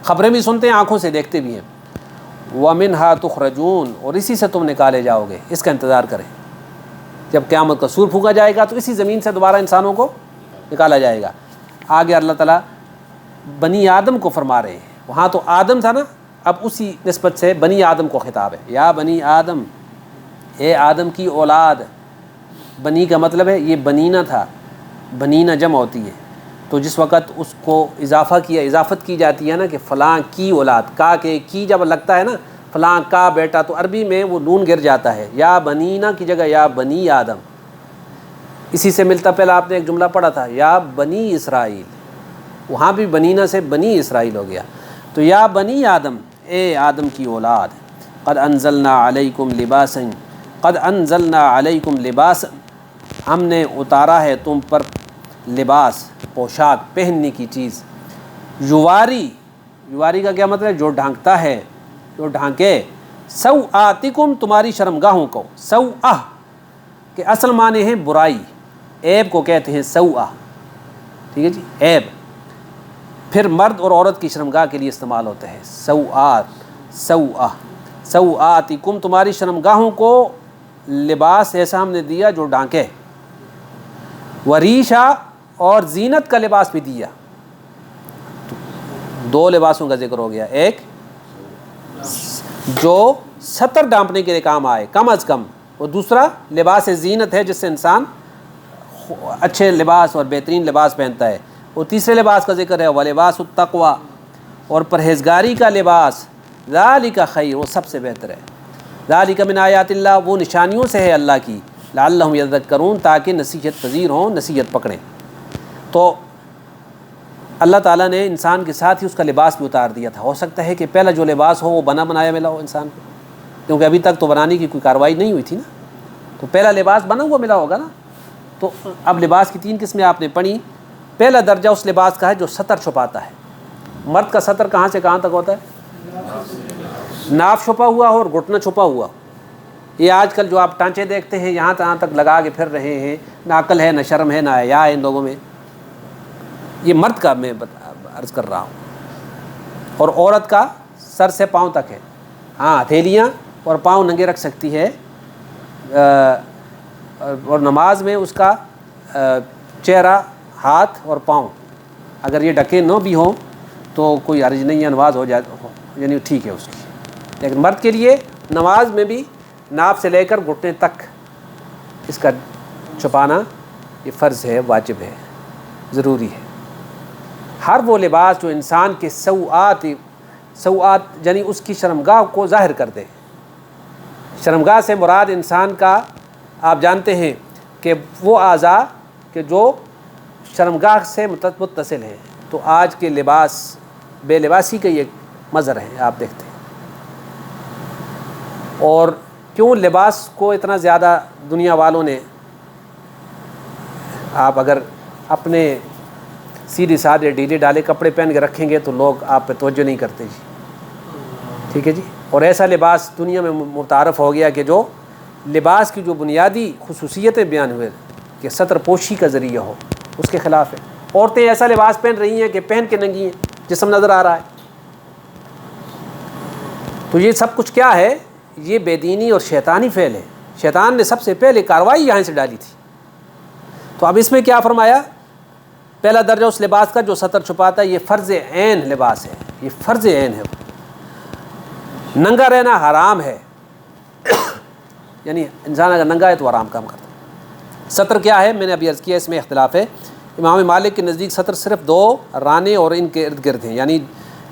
خبریں بھی سنتے ہیں، آنکھوں سے دیکھتے بھی ہیں۔ وَمِنْهَا تُخْرَجُونَ، اور اسی سے تم نکالے جاؤ گے۔ اس کا انتظار کریں، جب قیامت کا سور پھونکا جائے گا تو اسی زمین سے دوبارہ انسانوں کو نکالا جائے گا۔ آگے اللہ تعالیٰ بنی آدم کو فرما رہے ہیں، وہاں تو آدم تھا نا، اب اسی نسبت سے بنی آدم کو خطاب ہے۔ یا بنی آدم، اے آدم کی اولاد۔ بنی کا مطلب ہے، یہ بنینا تھا، بنینا جمع ہوتی ہے، تو جس وقت اس کو اضافت کی جاتی ہے نا، کہ فلاں کی اولاد، کا کے کی جب لگتا ہے نا، فلاں کا بیٹا، تو عربی میں وہ نون گر جاتا ہے، یا بنینا کی جگہ یا بنی آدم۔ اسی سے ملتا پہلا آپ نے ایک جملہ پڑھا تھا، یا بنی اسرائیل، وہاں بھی بنینا سے بنی اسرائیل ہو گیا۔ تو یا بنی آدم، اے آدم کی اولاد، قد انزلنا علیکم لباسا، قد انزلنا علیکم لباسا، ہم نے اتارا ہے تم پر لباس، پوشاک، پہننے کی چیز، یواری کا کیا مطلب ہے؟ جو ڈھانکتا ہے، جو ڈھانکے، سوآتکم، تمہاری شرمگاہوں کو، سوآہ کہ اصل معنی ہے برائی، عیب کو کہتے ہیں سوآہ، ٹھیک ہے جی، عیب، پھر مرد اور عورت کی شرمگاہ کے لیے استعمال ہوتا ہے سوآت، سوآہ، سوآتکم، تمہاری شرمگاہوں کو لباس ایسا ہم نے دیا جو ڈھانکے، وریشا، اور زینت کا لباس بھی دیا۔ دو لباسوں کا ذکر ہو گیا، ایک جو ستر ڈھانپنے کے لیے کام آئے کم از کم، اور دوسرا لباس زینت ہے جس سے انسان اچھے لباس اور بہترین لباس پہنتا ہے۔ اور تیسرے لباس کا ذکر ہے وَلِبَاسُ التَّقْوَىٰ، اور پرہیزگاری کا لباس، ذَلِكَ خَيْرٌ، وہ سب سے بہتر ہے۔ ذَلِكَ مِنْ آیاتِ اللہ، وہ نشانیوں سے ہے اللہ کی، لعلہم یذکرون، تاکہ نصیحت پذیر ہوں، نصیحت پکڑیں۔ تو اللہ تعالیٰ نے انسان کے ساتھ ہی اس کا لباس بھی اتار دیا تھا۔ ہو سکتا ہے کہ پہلا جو لباس ہو وہ بنا بنایا ملا ہو انسان کو، کیونکہ ابھی تک تو بنانے کی کوئی کارروائی نہیں ہوئی تھی نا، تو پہلا لباس بنا ہوا ملا ہوگا نا۔ تو اب لباس کی تین قسمیں آپ نے پڑھی۔ پہلا درجہ اس لباس کا ہے جو ستر چھپاتا ہے۔ مرد کا ستر کہاں سے کہاں تک ہوتا ہے؟ ناف چھپا ہوا ہو اور گھٹنا چھپا ہوا۔ یہ آج کل جو آپ ٹانچے دیکھتے ہیں یہاں تک لگا کے پھر رہے ہیں، نہ عقل ہے، نہ شرم ہے، نہ حیا ہے ان لوگوں میں۔ یہ مرد کا میں عرض کر رہا ہوں، اور عورت کا سر سے پاؤں تک ہے۔ ہاں، ہتھیلیاں اور پاؤں ننگے رکھ سکتی ہے، اور نماز میں اس کا چہرہ، ہاتھ اور پاؤں اگر یہ ڈھکے نہ بھی ہوں تو کوئی حرج نہیں ہے، نماز ہو جائے یعنی ٹھیک ہے اس کی. لیکن مرد کے لیے نماز میں بھی ناف سے لے کر گھٹنے تک اس کا چھپانا یہ فرض ہے، واجب ہے، ضروری ہے. ہر وہ لباس جو انسان کے سوآت یعنی اس کی شرمگاہ کو ظاہر کر دے. شرمگاہ سے مراد انسان کا، آپ جانتے ہیں کہ وہ اعضاء کہ جو شرمگاہ سے متصل ہیں. تو آج کے لباس بے لباسی کا یہ مظہر ہے، آپ دیکھتے ہیں. اور کیوں لباس کو اتنا زیادہ دنیا والوں نے، آپ اگر اپنے سیدھے سادے ڈھیلے ڈالے کپڑے پہن کے رکھیں گے تو لوگ آپ پہ توجہ نہیں کرتے جی. ٹھیک ہے جی. اور ایسا لباس دنیا میں متعارف ہو گیا کہ جو لباس کی جو بنیادی خصوصیتیں بیان ہوئے کہ ستر پوشی کا ذریعہ ہو، اس کے خلاف ہے. عورتیں ایسا لباس پہن رہی ہیں کہ پہن کے ننگی ہیں، جسم نظر آ رہا ہے. تو یہ سب کچھ کیا ہے؟ یہ بے دینی اور شیطانی فعل ہے. شیطان نے سب سے پہلے کارروائی یہاں سے ڈالی تھی. تو اب اس میں کیا فرمایا؟ پہلا درجہ اس لباس کا جو ستر چھپاتا ہے، یہ فرض عین لباس ہے، یہ فرض عین ہے. ننگا رہنا حرام ہے، یعنی انسان اگر ننگا ہے تو حرام کام کرتا ہے. ستر کیا ہے؟ میں نے ابھی عرض کیا، اس میں اختلاف ہے. امام مالک کے نزدیک ستر صرف دو رانے اور ان کے ارد گرد ہیں، یعنی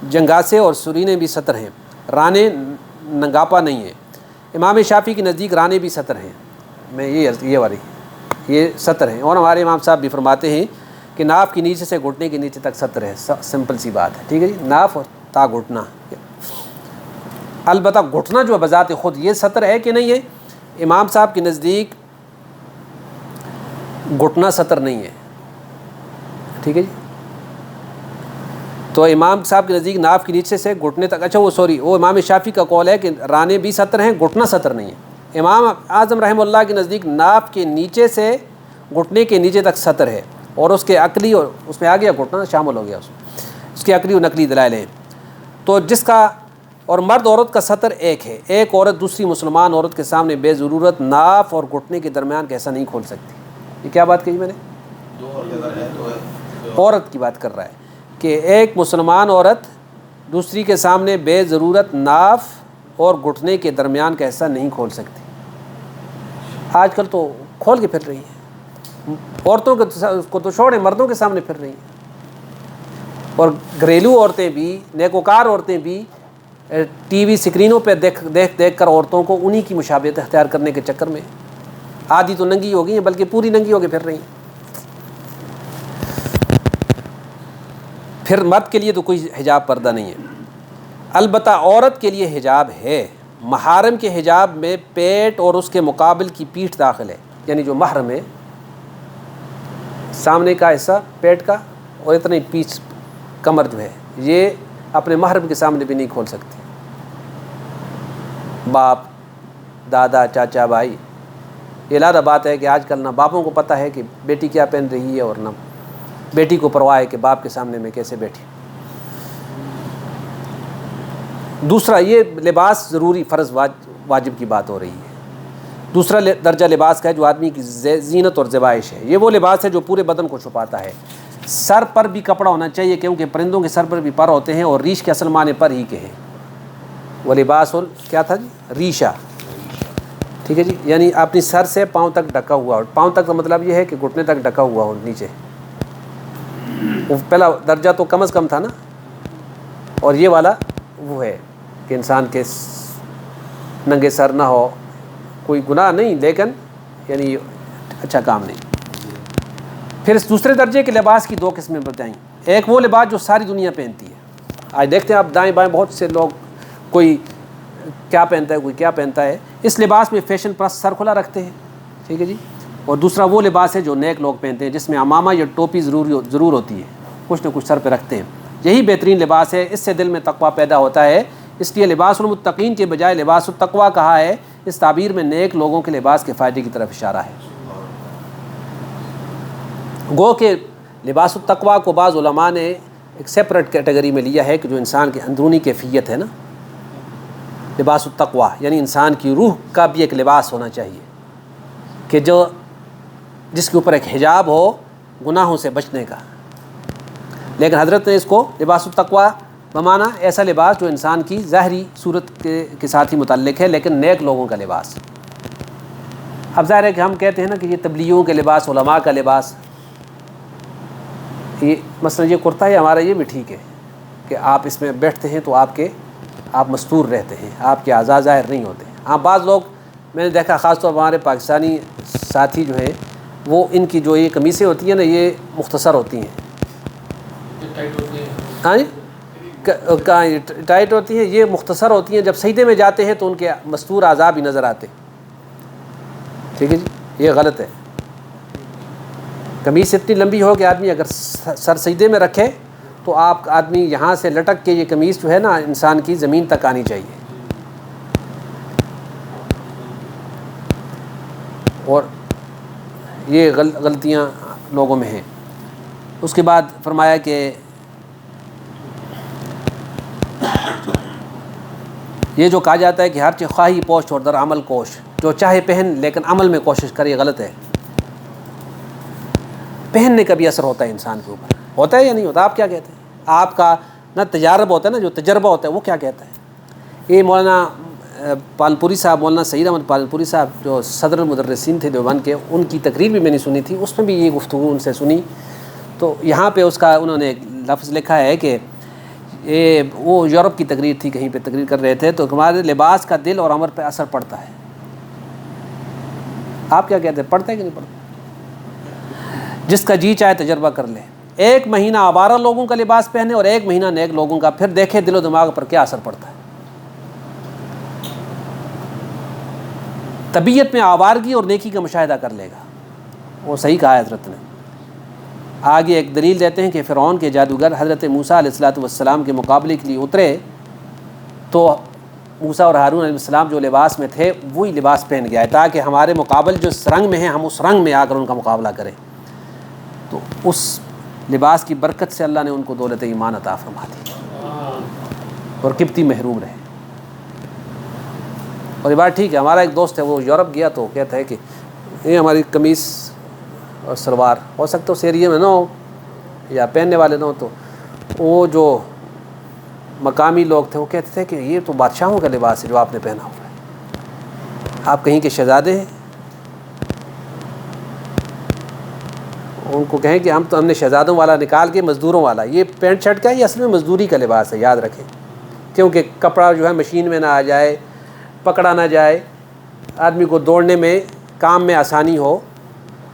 جنگاسے اور سرینے بھی ستر ہیں، رانے ننگاپا نہیں ہے. امام شافعی کے نزدیک رانے بھی ستر ہیں. میں یہ والی یہ ستر ہیں. اور ہمارے امام صاحب بھی فرماتے ہیں کہ ناف کے نیچے سے گھٹنے کے نیچے تک ستر ہے. سمپل سی بات ہے. ٹھیک ہے جی. ناف تا گھٹنا. البتہ گھٹنا جو بذات خود یہ ستر ہے کہ نہیں ہے؟ امام صاحب کے نزدیک گھٹنا ستر نہیں ہے. ٹھیک ہے جی. تو امام صاحب کے نزدیک ناف کے نیچے سے گھٹنے تک، اچھا وہ امام شافعی کا قول ہے کہ رانے بھی ستر ہیں، گھٹنا ستر نہیں ہے. امام اعظم رحمہ اللہ کے نزدیک ناف کے نیچے سے گھٹنے کے نیچے تک ستر ہے، اور اس کے عقلی، اور اس میں آ گیا گھٹنا شامل ہو گیا اس کی عقلی و نقلی دلائل ہیں. تو جس کا، اور مرد عورت کا ستر ایک ہے. ایک عورت دوسری مسلمان عورت کے سامنے بے ضرورت ناف اور گھٹنے کے درمیان کیسا نہیں کھول سکتی. یہ کیا بات کہی میں نے؟ عورت کی بات کر رہا ہے کہ ایک مسلمان عورت دوسری کے سامنے بے ضرورت ناف اور گھٹنے کے درمیان کیسا نہیں کھول سکتی. آج کل تو کھول کے پھر رہی ہیں. عورتوں کو تو چھوڑیں، مردوں کے سامنے پھر رہی ہیں. اور گھریلو عورتیں بھی، نیکوکار عورتیں بھی ٹی وی سکرینوں پہ دیکھ کر عورتوں کو انہی کی مشابہت اختیار کرنے کے چکر میں آدھی تو ننگی ہو گئی ہیں، بلکہ پوری ننگی ہو کے پھر رہی ہیں. پھر مرد کے لیے تو کوئی حجاب پردہ نہیں ہے. البتہ عورت کے لیے حجاب ہے. محارم کے حجاب میں پیٹ اور اس کے مقابل کی پیٹھ داخل ہے، یعنی جو محرم ہے سامنے کا حصہ پیٹ کا اور اتنے پیچھ کمر جو ہے، یہ اپنے محرم کے سامنے بھی نہیں کھول سکتی. باپ، دادا، چاچا، بھائی. یہ علیحدہ بات ہے کہ آج کل نہ باپوں کو پتہ ہے کہ بیٹی کیا پہن رہی ہے، اور نہ بیٹی کو پرواہ ہے کہ باپ کے سامنے میں کیسے بیٹھی. دوسرا، یہ لباس ضروری فرض واجب کی بات ہو رہی ہے. دوسرا درجہ لباس کا ہے جو آدمی کی زینت اور زیبائش ہے. یہ وہ لباس ہے جو پورے بدن کو چھپاتا ہے. سر پر بھی کپڑا ہونا چاہیے، کیونکہ پرندوں کے سر پر بھی پر ہوتے ہیں، اور ریش کے اصل معنی پر ہی کے ہیں. وہ لباس کیا تھا جی؟ ریشہ. ٹھیک ہے جی. یعنی اپنی سر سے پاؤں تک ڈھکا ہوا ہو. پاؤں تک کا مطلب یہ ہے کہ گھٹنے تک ڈھکا ہوا ہو نیچے. وہ پہلا درجہ تو کم از کم تھا نا، اور یہ والا وہ ہے کہ انسان کے ننگے سر نہ ہو. کوئی گناہ نہیں، لیکن یعنی اچھا کام نہیں. پھر اس دوسرے درجے کے لباس کی دو قسمیں بتائیں. ایک وہ لباس جو ساری دنیا پہنتی ہے. آج دیکھتے ہیں آپ دائیں بائیں بہت سے لوگ، کوئی کیا پہنتا ہے، کوئی کیا پہنتا ہے. اس لباس میں فیشن پرست سر کھلا رکھتے ہیں. ٹھیک ہے جی. اور دوسرا وہ لباس ہے جو نیک لوگ پہنتے ہیں، جس میں عمامہ یا ٹوپی ضرور ہوتی ہے، کچھ نہ کچھ سر پہ رکھتے ہیں. یہی بہترین لباس ہے. اس سے دل میں تقویٰ پیدا ہوتا ہے. اس لیے لباس المتقین کے بجائے لباس التقویٰ کہا ہے. اس تعبیر میں نیک لوگوں کے لباس کے فائدے کی طرف اشارہ ہے. گو کہ لباس التقویٰ کو بعض علماء نے ایک سیپریٹ کیٹیگری میں لیا ہے کہ جو انسان کی اندرونی کیفیت ہے نا، لباس التقویٰ یعنی انسان کی روح کا بھی ایک لباس ہونا چاہیے، کہ جس کے اوپر ایک حجاب ہو گناہوں سے بچنے کا. لیکن حضرت نے اس کو لباس التقویٰ بمانا ایسا لباس جو انسان کی ظاہری صورت کے ساتھ ہی متعلق ہے لیکن نیک لوگوں کا لباس۔ اب ظاہر ہے کہ ہم کہتے ہیں نا کہ یہ تبلیغیوں کے لباس، علماء کا لباس، یہ مثلا یہ کرتا ہے ہمارا، یہ بھی ٹھیک ہے کہ آپ اس میں بیٹھتے ہیں تو آپ مستور رہتے ہیں، آپ کے اعضاء ظاہر نہیں ہوتے۔ ہاں بعض لوگ میں نے دیکھا، خاص طور پر ہمارے پاکستانی ساتھی جو ہیں، وہ ان کی جو یہ قمیصیں ہوتی ہیں نا، یہ مختصر ہوتی ہیں، ہاں جی ٹائٹ ہوتی ہیں، یہ مختصر ہوتی ہیں، جب سجدے میں جاتے ہیں تو ان کے مستور اعضاء بھی نظر آتے۔ ٹھیک ہے جی، یہ غلط ہے۔ قمیص اتنی لمبی ہو کہ آدمی اگر سر سجدے میں رکھے تو آدمی یہاں سے لٹک کے، یہ قمیص جو ہے نا انسان کی زمین تک آنی چاہیے۔ اور یہ غلطیاں لوگوں میں ہیں۔ اس کے بعد فرمایا کہ یہ جو کہا جاتا ہے کہ ہر چیز خواہی پوش اور در عمل کوش، جو چاہے پہن لیکن عمل میں کوشش کرے، غلط ہے۔ پہننے کا بھی اثر ہوتا ہے انسان کے اوپر، ہوتا ہے یا نہیں ہوتا؟ آپ کیا کہتے ہیں؟ آپ کا نہ تجارب ہوتا ہے نا، جو تجربہ ہوتا ہے وہ کیا کہتا ہے؟ یہ مولانا پالنپوری صاحب، مولانا سعید احمد پالنپوری صاحب جو صدر المدرسین تھے دیوبند کے، ان کی تقریر بھی میں نے سنی تھی، اس میں بھی یہ گفتگو ان سے سنی۔ تو یہاں پہ اس کا انہوں نے ایک لفظ لکھا ہے کہ وہ یورپ کی تقریر تھی، کہیں پہ تقریر کر رہے تھے، تو ہمارے لباس کا دل اور عمل پہ اثر پڑتا ہے۔ آپ کیا کہتے ہیں، پڑتا ہے کہ نہیں پڑتا؟ جس کا جی چاہے تجربہ کر لے، ایک مہینہ آوارہ لوگوں کا لباس پہنے اور ایک مہینہ نیک لوگوں کا، پھر دیکھے دل و دماغ پر کیا اثر پڑتا ہے۔ طبیعت میں آوارگی اور نیکی کا مشاہدہ کر لے گا۔ وہ صحیح کہا ہے حضرت نے۔ آگے ایک دلیل دیتے ہیں کہ فرعون کے جادوگر حضرت موسیٰ علیہ السلام کے مقابلے کے لیے اترے تو موسیٰ اور ہارون علیہ السلام جو لباس میں تھے وہی لباس پہن گیا ہے، تاکہ ہمارے مقابل جو اس رنگ میں ہیں ہم اس رنگ میں آ کر ان کا مقابلہ کریں۔ تو اس لباس کی برکت سے اللہ نے ان کو دولت ایمان عطا فرما دی اور قبطی محروم رہے۔ اور یہ بات ٹھیک ہے، ہمارا ایک دوست ہے وہ یورپ گیا تو کہتا ہے کہ یہ ہماری قمیص اور سلوار ہو سکتا ہے اس ایریے میں نہ ہو یا پہننے والے نہ ہو، تو وہ جو مقامی لوگ تھے وہ کہتے تھے کہ یہ تو بادشاہوں کا لباس ہے جو آپ نے پہنا ہوا ہے، آپ کہیں کے شہزادے ہیں۔ ان کو کہیں کہ ہم نے شہزادوں والا نکال کے مزدوروں والا، یہ پینٹ شرٹ کا ہے، یہ اصل میں مزدوری کا لباس ہے، یاد رکھیں، کیونکہ کپڑا جو ہے مشین میں نہ آ جائے، پکڑا نہ جائے، آدمی کو دوڑنے میں کام میں آسانی ہو،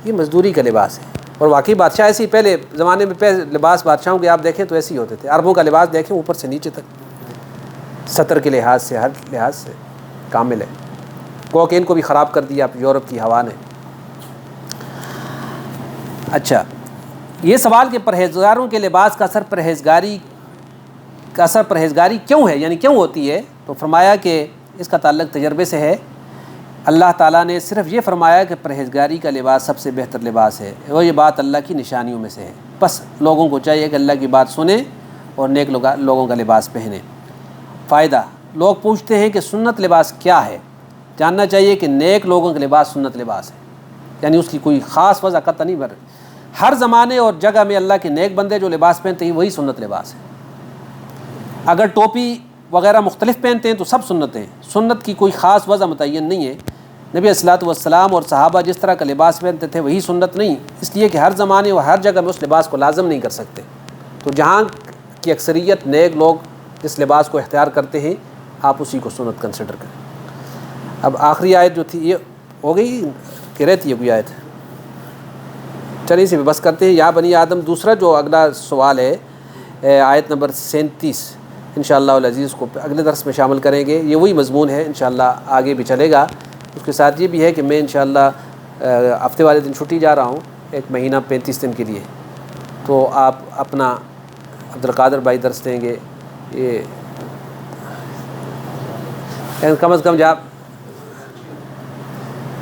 یہ مزدوری کا لباس ہے۔ اور واقعی بادشاہ ایسے ہی پہلے زمانے میں لباس بادشاہوں کے آپ دیکھیں تو ایسے ہی ہوتے تھے۔ عربوں کا لباس دیکھیں اوپر سے نیچے تک، سطر کے لحاظ سے، ہر لحاظ سے کامل ہے۔ گو کہ ان کو بھی خراب کر دیا یورپ کی ہوا نے۔ اچھا، یہ سوال کہ پرہیزگاروں کے لباس کا اثر پرہیزگاری کیوں ہے، یعنی کیوں ہوتی ہے، تو فرمایا کہ اس کا تعلق تجربے سے ہے۔ اللہ تعالیٰ نے صرف یہ فرمایا کہ پرہیزگاری کا لباس سب سے بہتر لباس ہے، اور یہ بات اللہ کی نشانیوں میں سے ہے۔ بس لوگوں کو چاہیے کہ اللہ کی بات سنیں اور نیک لوگوں کا لباس پہنیں۔ فائدہ، لوگ پوچھتے ہیں کہ سنت لباس کیا ہے؟ جاننا چاہیے کہ نیک لوگوں کا لباس سنت لباس ہے، یعنی اس کی کوئی خاص وضع قطع نہیں بھر۔ ہر زمانے اور جگہ میں اللہ کے نیک بندے جو لباس پہنتے ہیں وہی سنت لباس ہے۔ اگر ٹوپی وغیرہ مختلف پہنتے ہیں تو سب سنتیں ہیں، سنت کی کوئی خاص وضع متعین نہیں ہے۔ نبی صلی اللہ علیہ وسلم اور صحابہ جس طرح کا لباس پہنتے تھے وہی سنت نہیں، اس لیے کہ ہر زمانے اور ہر جگہ میں اس لباس کو لازم نہیں کر سکتے۔ تو جہاں کی اکثریت نیک لوگ جس لباس کو اختیار کرتے ہیں آپ اسی کو سنت کنسیڈر کریں۔ اب آخری آیت جو تھی یہ ہو گئی کہ رہتی ہے کوئی آیت؟ چلیے اسی پہ بس کرتے ہیں۔ یا بنی آدم، دوسرا جو اگلا سوال ہے آیت نمبر 37، انشاءاللہ العزیز کو اگلے درس میں شامل کریں گے۔ یہ وہی مضمون ہے، انشاءاللہ آگے بھی چلے گا۔ اس کے ساتھ یہ بھی ہے کہ میں انشاءاللہ ہفتے والے دن چھٹی جا رہا ہوں، ایک مہینہ 35 دن کے لیے، تو آپ اپنا عبدالقادر بھائی درس دیں گے، یہ کم از کم جب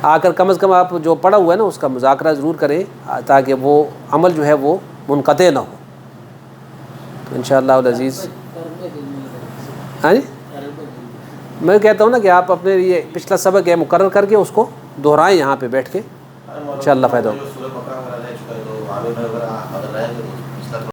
آ کر کم از کم آپ جو پڑھا ہوا ہے نا اس کا مذاکرہ ضرور کریں، تاکہ وہ عمل جو ہے وہ منقطع نہ ہو۔ تو انشاءاللہ العزیز ہاں جی، میں کہتا ہوں نا کہ آپ اپنے یہ پچھلا سبق ہے مقرر کر کے اس کو دہرائیں یہاں پہ بیٹھ کے، انشاءاللہ فائدہ ہوگا۔